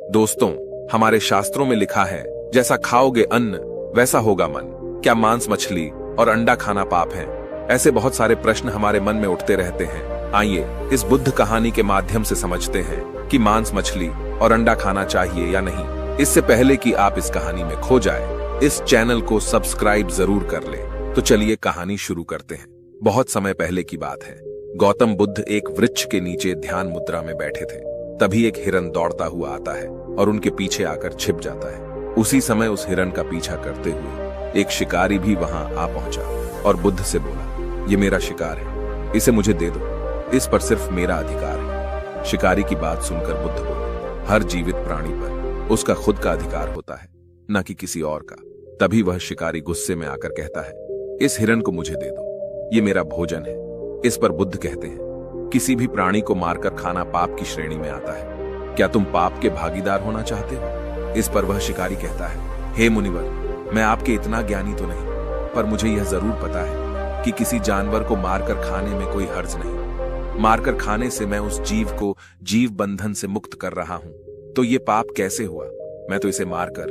दोस्तों, हमारे शास्त्रों में लिखा है, जैसा खाओगे अन्न वैसा होगा मन। क्या मांस, मछली और अंडा खाना पाप है? ऐसे बहुत सारे प्रश्न हमारे मन में उठते रहते हैं। आइए इस बुद्ध कहानी के माध्यम से समझते हैं कि मांस, मछली और अंडा खाना चाहिए या नहीं। इससे पहले कि आप इस कहानी में खो जाए, इस चैनल को सब्सक्राइब जरूर कर ले। तो चलिए कहानी शुरू करते हैं। बहुत समय पहले की बात है। गौतम बुद्ध एक वृक्ष के नीचे ध्यान मुद्रा में बैठे थे। तभी एक हिरन दौड़ता हुआ आता है और उनके पीछे आकर छिप जाता है। उसी समय उस हिरन का पीछा करते हुए एक शिकारी भी वहां आ पहुंचा और बुद्ध से बोला, ये मेरा शिकार है, इसे मुझे दे दो, इस पर सिर्फ मेरा अधिकार है। शिकारी की बात सुनकर बुद्ध बोले, हर जीवित प्राणी पर उसका खुद का अधिकार होता है, न कि किसी और का। तभी वह शिकारी गुस्से में आकर कहता है, इस हिरन को मुझे दे दो, ये मेरा भोजन है। इस पर बुद्ध कहते हैं, किसी भी प्राणी को मारकर खाना पाप की श्रेणी में आता है। क्या तुम पाप के भागीदार होना चाहते हो? इस पर वह शिकारी कहता है, हे मुनिवर, मैं आपके इतना ज्ञानी तो नहीं, पर मुझे यह जरूर पता है कि किसी जानवर को मारकर खाने में कोई हर्ज नहीं। मारकर खाने से मैं उस जीव को जीव बंधन से मुक्त कर रहा हूं, तो ये पाप कैसे हुआ? मैं तो इसे मारकर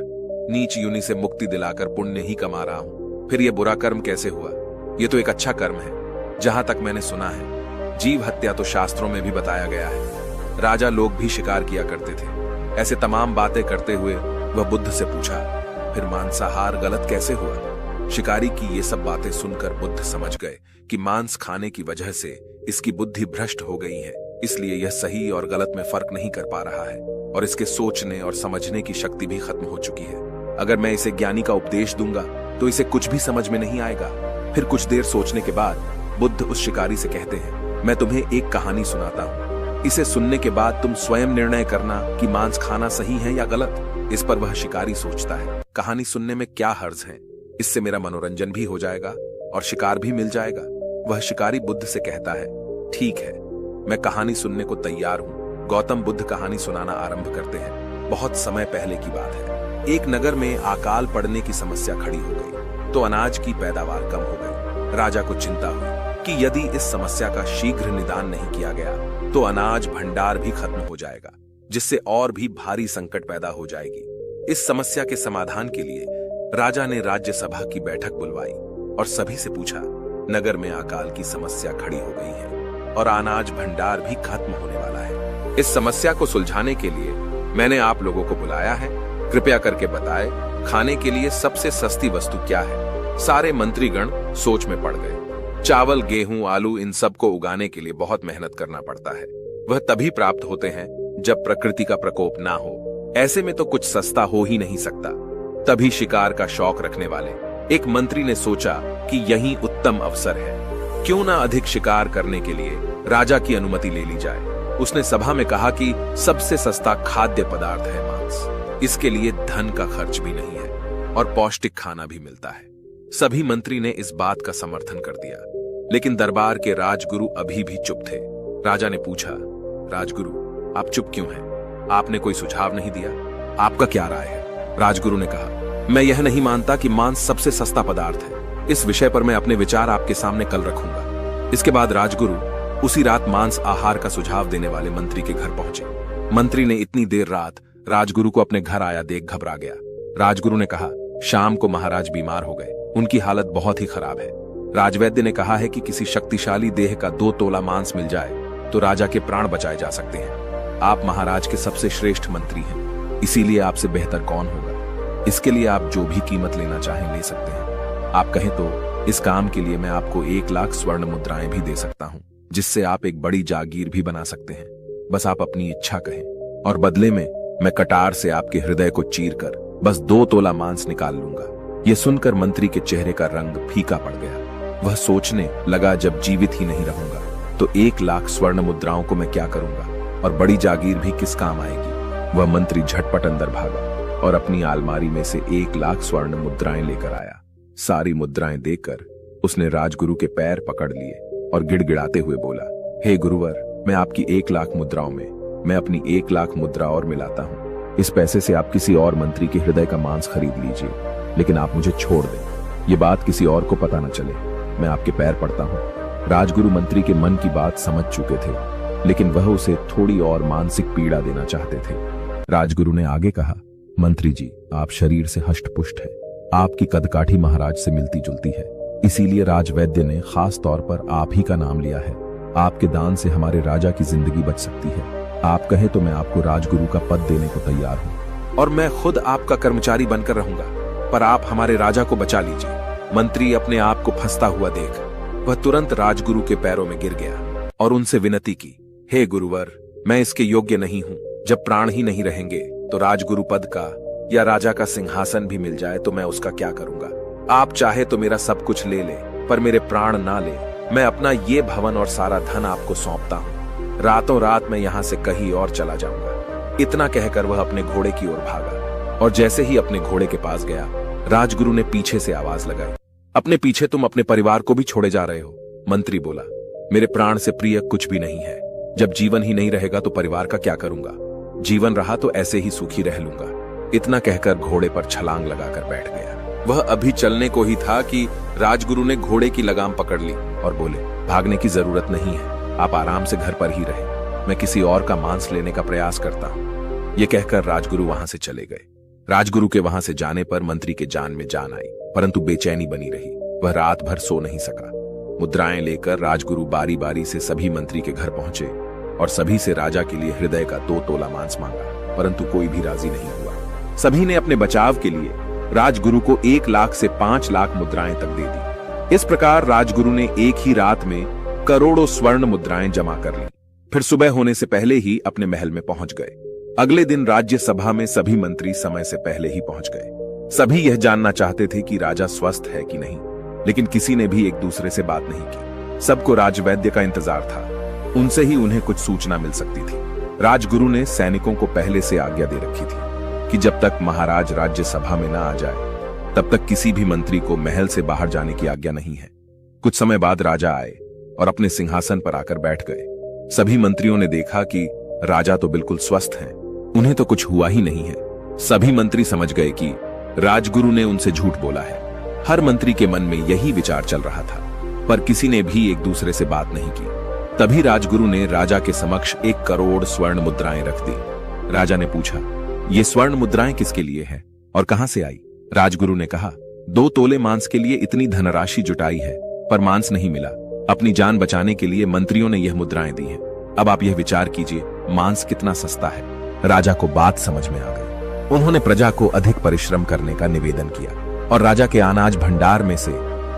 नीच योनि से मुक्ति दिलाकर पुण्य ही कमा रहा हूं। फिर यह बुरा कर्म कैसे हुआ? यह तो एक अच्छा कर्म है। जहां तक मैंने सुना है, जीव हत्या तो शास्त्रों में भी बताया गया है। राजा लोग भी शिकार किया करते थे। ऐसे तमाम बातें करते हुए वह बुद्ध से पूछा, फिर मांसाहार गलत कैसे हुआ? शिकारी की ये सब बातें सुनकर बुद्ध समझ गए कि मांस खाने की वजह से इसकी बुद्धि भ्रष्ट हो गई है, इसलिए यह सही और गलत में फर्क नहीं कर पा रहा है और इसके सोचने और समझने की शक्ति भी खत्म हो चुकी है। अगर मैं इसे ज्ञानी का उपदेश दूंगा तो इसे कुछ भी समझ में नहीं आएगा। फिर कुछ देर सोचने के बाद बुद्ध उस शिकारी से कहते हैं, मैं तुम्हें एक कहानी सुनाता हूं, इसे सुनने के बाद तुम स्वयं निर्णय करना कि मांस खाना सही है या गलत। इस पर वह शिकारी सोचता है, कहानी सुनने में क्या हर्ज है, इससे मेरा मनोरंजन भी हो जाएगा और शिकार भी मिल जाएगा। वह शिकारी बुद्ध से कहता है, ठीक है, मैं कहानी सुनने को तैयार हूं। गौतम बुद्ध कहानी सुनाना आरंभ करते हैं। बहुत समय पहले की बात है। एक नगर में अकाल पड़ने की समस्या खड़ी हो गई, तो अनाज की पैदावार कम हो गई। राजा को चिंता हुई कि यदि इस समस्या का शीघ्र निदान नहीं किया गया तो अनाज भंडार भी खत्म हो जाएगा, जिससे और भी भारी संकट पैदा हो जाएगी। इस समस्या के समाधान के लिए राजा ने राज्यसभा की बैठक बुलवाई और सभी से पूछा, नगर में अकाल की समस्या खड़ी हो गई है और अनाज भंडार भी खत्म होने वाला है। इस समस्या को सुलझाने के लिए मैंने आप लोगों को बुलाया है। कृपया करके बताएं, खाने के लिए सबसे सस्ती वस्तु क्या है? सारे मंत्रीगण सोच में पड़ गए। चावल, गेहूं, आलू, इन सब को उगाने के लिए बहुत मेहनत करना पड़ता है। वह तभी प्राप्त होते हैं जब प्रकृति का प्रकोप ना हो। ऐसे में तो कुछ सस्ता हो ही नहीं सकता। तभी शिकार का शौक रखने वाले एक मंत्री ने सोचा कि यही उत्तम अवसर है, क्यों ना अधिक शिकार करने के लिए राजा की अनुमति ले ली जाए। उसने सभा में कहा कि सबसे सस्ता खाद्य पदार्थ है मांस। इसके लिए धन का खर्च भी नहीं है और पौष्टिक खाना भी मिलता है। सभी मंत्री ने इस बात का समर्थन कर दिया, लेकिन दरबार के राजगुरु अभी भी चुप थे। राजा ने पूछा, राजगुरु, आप चुप क्यों हैं? आपने कोई सुझाव नहीं दिया, आपका क्या राय है? राजगुरु ने कहा, मैं यह नहीं मानता कि मांस सबसे सस्ता पदार्थ है। इस विषय पर मैं अपने विचार आपके सामने कल रखूंगा। इसके बाद राजगुरु उसी रात मांस आहार का सुझाव देने वाले मंत्री के घर पहुंचे। मंत्री ने इतनी देर रात राजगुरु को अपने घर आया देख घबरा गया। राजगुरु ने कहा, शाम को महाराज बीमार हो गए, उनकी हालत बहुत ही खराब है। राजवैद्य ने कहा है कि किसी शक्तिशाली देह का 2 तोला मांस मिल जाए तो राजा के प्राण बचाए जा सकते हैं। आप महाराज के सबसे श्रेष्ठ मंत्री हैं, इसीलिए आपसे बेहतर कौन होगा? इसके लिए आप जो भी कीमत लेना चाहें ले सकते हैं। आप कहें तो इस काम के लिए मैं आपको 1 लाख स्वर्ण मुद्राएं भी दे सकता हूं, जिससे आप एक बड़ी जागीर भी बना सकते हैं। बस आप अपनी इच्छा कहें और बदले में मैं कटार से आपके हृदय को चीरकर बस 2 तोला मांस निकाल लूंगा। यह सुनकर मंत्री के चेहरे का रंग फीका पड़ गया। वह सोचने लगा, जब जीवित ही नहीं रहूंगा तो 1 लाख स्वर्ण मुद्राओं को मैं क्या करूंगा और बड़ी जागीर भी किस काम आएगी। वह मंत्री झटपट अंदर भागा और अपनी अलमारी में से 1 लाख स्वर्ण मुद्राएं लेकर आया। सारी मुद्राएं देकर उसने राजगुरु के पैर पकड़ लिए और गिड़गिड़ाते हुए बोला, हे गुरुवर, मैं आपकी 1 लाख मुद्राओं में मैं अपनी 1 लाख मुद्रा और मिलाता हूं। इस पैसे से आप किसी और मंत्री के हृदय का मांस खरीद लीजिए, लेकिन आप मुझे छोड़ दें। ये बात किसी और को पता न चले। मैं आपके पैर पड़ता हूं। राजगुरु मंत्री के मन की बात समझ चुके थे, लेकिन वह उसे थोड़ी और मानसिक पीड़ा देना चाहते थे। राजगुरु ने आगे कहा, मंत्री जी, आप शरीर से हष्टपुष्ट है, आपकी कदकाठी महाराज से मिलती जुलती है, इसीलिए राजवैद्य ने खास तौर पर आप ही का नाम लिया है। आपके दान से हमारे राजा की जिंदगी बच सकती है। आप कहे तो मैं आपको राजगुरु का पद देने को तैयार हूँ। और मैं खुद आपका कर्मचारी बनकर रहूंगा, पर आप हमारे राजा को बचा लीजिए। मंत्री अपने आप को फंसता हुआ देख वह तुरंत राजगुरु के पैरों में गिर गया और उनसे विनती की, हे गुरुवर, मैं इसके योग्य नहीं हूं। जब प्राण ही नहीं रहेंगे तो राजगुरु पद का या राजा का सिंहासन भी मिल जाए तो मैं उसका क्या करूंगा। आप चाहे तो मेरा सब कुछ ले ले, पर मेरे प्राण ना ले। मैं अपना ये भवन और सारा धन आपको सौंपता हूँ। रातों रात मैं यहाँ से कहीं और चला जाऊंगा। इतना कहकर वह अपने घोड़े की ओर भागा और जैसे ही अपने घोड़े के पास गया, राजगुरु ने पीछे से आवाज लगाई, अपने पीछे तुम अपने परिवार को भी छोड़े जा रहे हो। मंत्री बोला, मेरे प्राण से प्रिय कुछ भी नहीं है। जब जीवन ही नहीं रहेगा तो परिवार का क्या करूंगा। जीवन रहा तो ऐसे ही सुखी रह लूंगा। इतना कहकर घोड़े पर छलांग लगाकर बैठ गया। वह अभी चलने को ही था कि राजगुरु ने घोड़े की लगाम पकड़ ली और बोले, भागने की जरूरत नहीं है, आप आराम से घर पर ही रहे। मैं किसी और का मांस लेने का प्रयास करता हूं। ये कहकर राजगुरु वहां से चले गए। राजगुरु के वहां से जाने पर मंत्री के जान में जान आई, परंतु बेचैनी बनी रही। वह रात भर सो नहीं सका। मुद्राएं लेकर राजगुरु बारी बारी से सभी मंत्री के घर पहुंचे और सभी से राजा के लिए हृदय का 2 तोला मांस मांगा, परंतु कोई भी राजी नहीं हुआ। सभी ने अपने बचाव के लिए राजगुरु को 1 लाख से 5 लाख मुद्राएं तक दे दी। इस प्रकार राजगुरु ने एक ही रात में करोड़ों स्वर्ण मुद्राएं जमा कर ली। फिर सुबह होने से पहले ही अपने महल में पहुंच गए। अगले दिन राज्यसभा में सभी मंत्री समय से पहले ही पहुंच गए। सभी यह जानना चाहते थे कि राजा स्वस्थ है कि नहीं, लेकिन किसी ने भी एक दूसरे से बात नहीं की। सबको राजवैद्य का इंतजार था, उनसे ही उन्हें कुछ सूचना मिल सकती थी। राजगुरु ने सैनिकों को पहले से आज्ञा दे रखी थी कि जब तक महाराज राज्यसभा में न आ जाए तब तक किसी भी मंत्री को महल से बाहर जाने की आज्ञा नहीं है। कुछ समय बाद राजा आए और अपने सिंहासन पर आकर बैठ गए। सभी मंत्रियों ने देखा कि राजा तो बिल्कुल स्वस्थ हैं, उन्हें तो कुछ हुआ ही नहीं है। सभी मंत्री समझ गए कि राजगुरु ने उनसे झूठ बोला है। हर मंत्री के मन में यही विचार चल रहा था, पर किसी ने भी एक दूसरे से बात नहीं की। तभी राजगुरु ने राजा के समक्ष 1 करोड़ स्वर्ण मुद्राएं रख दी। राजा ने पूछा, ये स्वर्ण मुद्राएं किसके लिए हैं और कहां से आई? राजगुरु ने कहा, 2 तोले मांस के लिए इतनी धनराशि जुटाई है, पर मांस नहीं मिला। अपनी जान बचाने के लिए मंत्रियों ने यह मुद्राएं दी हैं। अब आप यह विचार कीजिए, मांस कितना सस्ता है। राजा को बात समझ में आ गई। उन्होंने प्रजा को अधिक परिश्रम करने का निवेदन किया और राजा के अनाज भंडार में से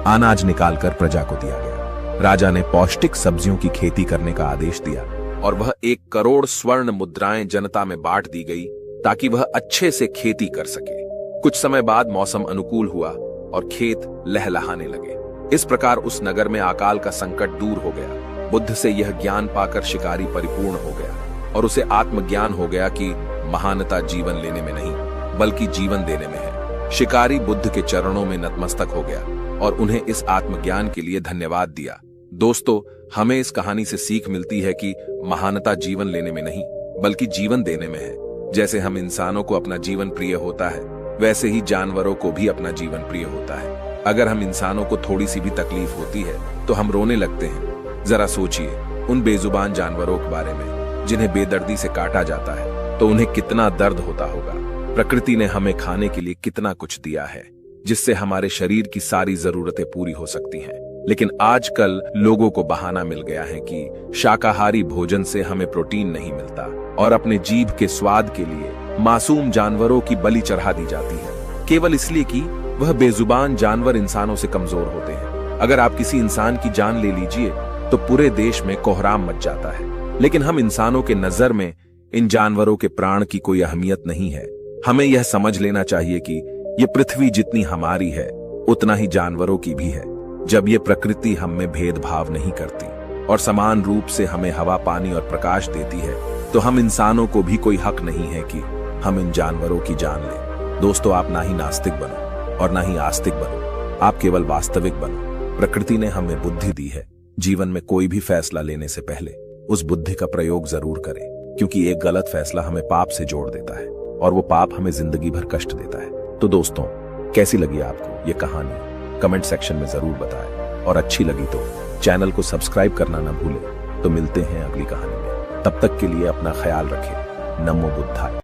अनाज निकालकर प्रजा को दिया गया। राजा ने पौष्टिक सब्जियों की खेती करने का आदेश दिया और वह 1 करोड़ स्वर्ण मुद्राएं जनता में बांट दी गई ताकि वह अच्छे से खेती कर सके। कुछ समय बाद मौसम अनुकूल हुआ और खेत लहलहाने लगे। इस प्रकार उस नगर में अकाल का संकट दूर हो गया। बुद्ध से यह ज्ञान पाकर शिकारी परिपूर्ण हो गया और उसे आत्मज्ञान हो गया कि महानता जीवन लेने में नहीं बल्कि जीवन देने में है। शिकारी बुद्ध के चरणों में नतमस्तक हो गया और उन्हें इस आत्मज्ञान के लिए धन्यवाद दिया। दोस्तों, हमें इस कहानी से सीख मिलती है कि महानता जीवन लेने में नहीं बल्कि जीवन देने में है। जैसे हम इंसानों को अपना जीवन प्रिय होता है, वैसे ही जानवरों को भी अपना जीवन प्रिय होता है। अगर हम इंसानों को थोड़ी सी भी तकलीफ होती है तो हम रोने लगते हैं। जरा सोचिए उन बेजुबान जानवरों के बारे में जिन्हें बेदर्दी से काटा जाता है, तो उन्हें कितना दर्द होता होगा। प्रकृति ने हमें खाने के लिए कितना कुछ दिया है, जिससे हमारे शरीर की सारी जरूरतें पूरी हो सकती हैं। लेकिन आजकल लोगों को बहाना मिल गया है कि शाकाहारी भोजन से हमें प्रोटीन नहीं मिलता और अपने जीभ के स्वाद के लिए मासूम जानवरों की बलि चढ़ा दी जाती है, केवल इसलिए कि वह बेजुबान जानवर इंसानों से कमजोर होते हैं। अगर आप किसी इंसान की जान ले लीजिए तो पूरे देश में कोहराम मच जाता है। लेकिन हम इंसानों के नजर में इन जानवरों के प्राण की कोई अहमियत नहीं है। हमें यह समझ लेना चाहिए कि ये पृथ्वी जितनी हमारी है उतना ही जानवरों की भी है। जब ये प्रकृति हम में भेदभाव नहीं करती और समान रूप से हमें हवा, पानी और प्रकाश देती है, तो हम इंसानों को भी कोई हक नहीं है कि हम इन जानवरों की जान लें। दोस्तों, आप ना ही नास्तिक बनो और ना ही आस्तिक बनो, आप केवल वास्तविक बनो। प्रकृति ने हमें बुद्धि दी है। जीवन में कोई भी फैसला लेने से पहले उस बुद्धि का प्रयोग जरूर करें, क्योंकि एक गलत फैसला हमें पाप से जोड़ देता है और वो पाप हमें जिंदगी भर कष्ट देता है। तो दोस्तों, कैसी लगी आपको ये कहानी? कमेंट सेक्शन में जरूर बताएं और अच्छी लगी तो चैनल को सब्सक्राइब करना ना भूलें। तो मिलते हैं अगली कहानी में। तब तक के लिए अपना ख्याल रखें। नमो बुद्धाय।